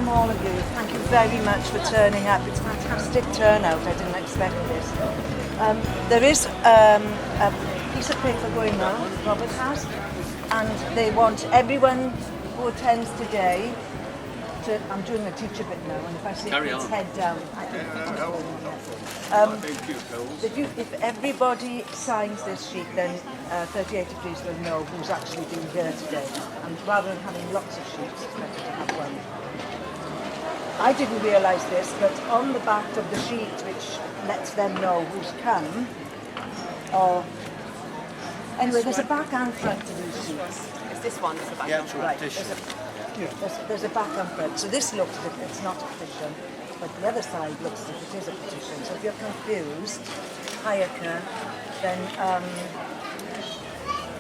welcome all of you. Thank you very much for turning up. It's a fantastic turnout. I didn't expect this. There is a piece of paper going round, Robert has, and they want everyone who attends today to, I'm doing a teacher bit now, and if I say it's head down, I think if everybody signs this sheet, then 38 degrees will know who's actually been here today. And rather than having lots of sheets, it's better to have one. I didn't realise this, but on the back of the sheet, which lets them know who's come, anyway, there's a back and front to these sheets. Is this one? Is the back and Right, there's a back and front. So this looks as if it's not a petition, but the other side looks as if it is a petition. So if you're confused, Hayaka, then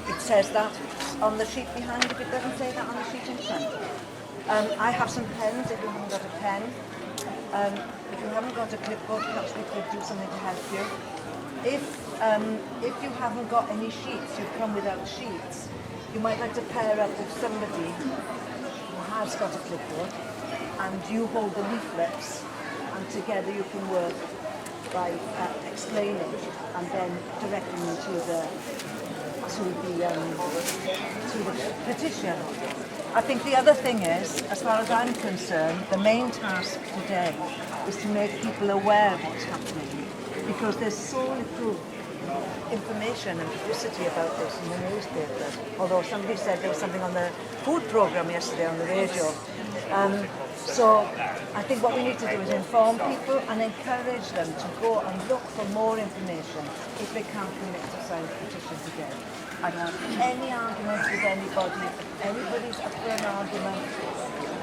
it says that on the sheet behind if it doesn't say that on the sheet in front. I have some pens if you haven't got a pen. If you haven't got a clipboard, perhaps we could do something to help you. If you haven't got any sheets, you've come without sheets, you might like to pair up with somebody who has got a clipboard and you hold the leaflets and together you can work by explaining and then directing them to the petition. I think the other thing is, as far as I'm concerned, the main task today is to make people aware of what's happening, because there's so little information and publicity about this in the newspaper. Although somebody said there was something on the food programme yesterday on the radio. So I think what we need to do is inform people and encourage them to go and look for more information if they can't commit to sign the petition today. I don't have any arguments with anybody. If anybody's up for an argument,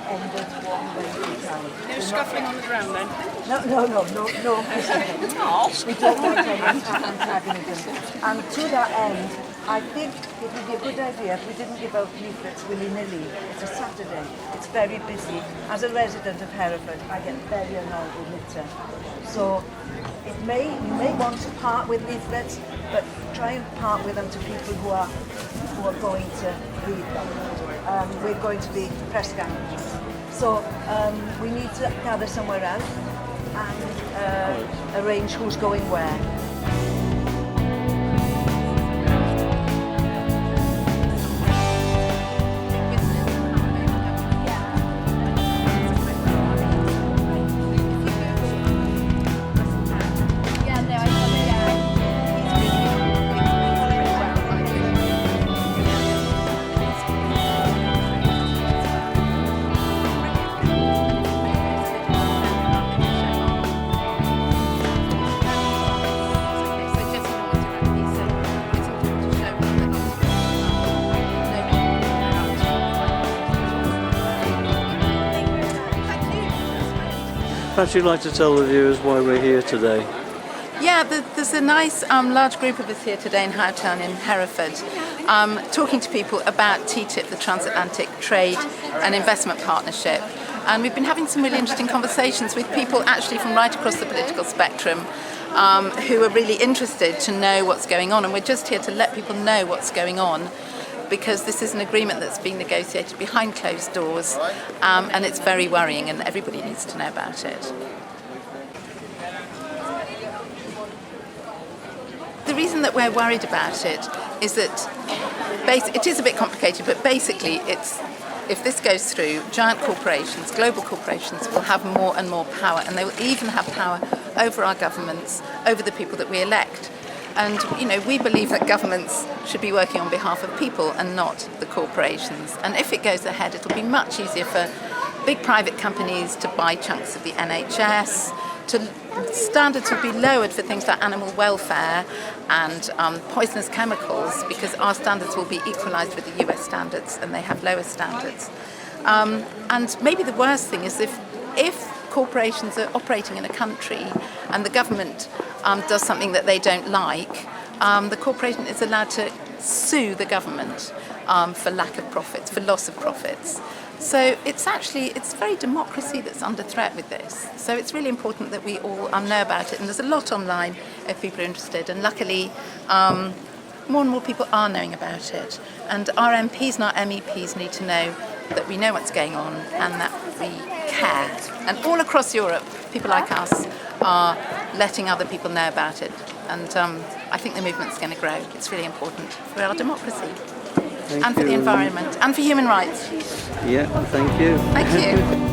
end it one way at a time. No scuffling on the ground then? No. We don't want any antagonism. And to that end, I think it would be a good idea if we didn't give out leaflets willy-nilly. It's a Saturday. It's very busy. As a resident of Hereford, I get very annoyed with litter. So you may want to part with leaflets, but try and part with them to people who are going to read them. We're going to be press gangers. So we need to gather somewhere else and arrange who's going where. Perhaps you'd like to tell the viewers why we're here today. Yeah, there's a nice large group of us here today in Howtown in Hereford, talking to people about TTIP, the Transatlantic Trade and Investment Partnership. And we've been having some really interesting conversations with people actually from right across the political spectrum who are really interested to know what's going on. And we're just here to let people know what's going on, because this is an agreement that's being negotiated behind closed doors, and it's very worrying and everybody needs to know about it. The reason that we're worried about it is that it is a bit complicated, but basically if this goes through, giant corporations, global corporations, will have more and more power, and they will even have power over our governments, over the people that we elect. And, we believe that governments should be working on behalf of people and not the corporations. And if it goes ahead, it'll be much easier for big private companies to buy chunks of the NHS, standards will be lowered for things like animal welfare and poisonous chemicals, because our standards will be equalised with the US standards and they have lower standards. And maybe the worst thing is if corporations are operating in a country and the government does something that they don't like, the corporation is allowed to sue the government for lack of profits, for loss of profits. So it's very democracy that's under threat with this. So it's really important that we all know about it. And there's a lot online if people are interested. And luckily, more and more people are knowing about it. And our MPs and our MEPs need to know that we know what's going on and that we care. And all across Europe, people like us are letting other people know about it. And I think the movement's going to grow. It's really important for our democracy Thank and for you. the environment and for human rights. Yeah, thank you. Thank you.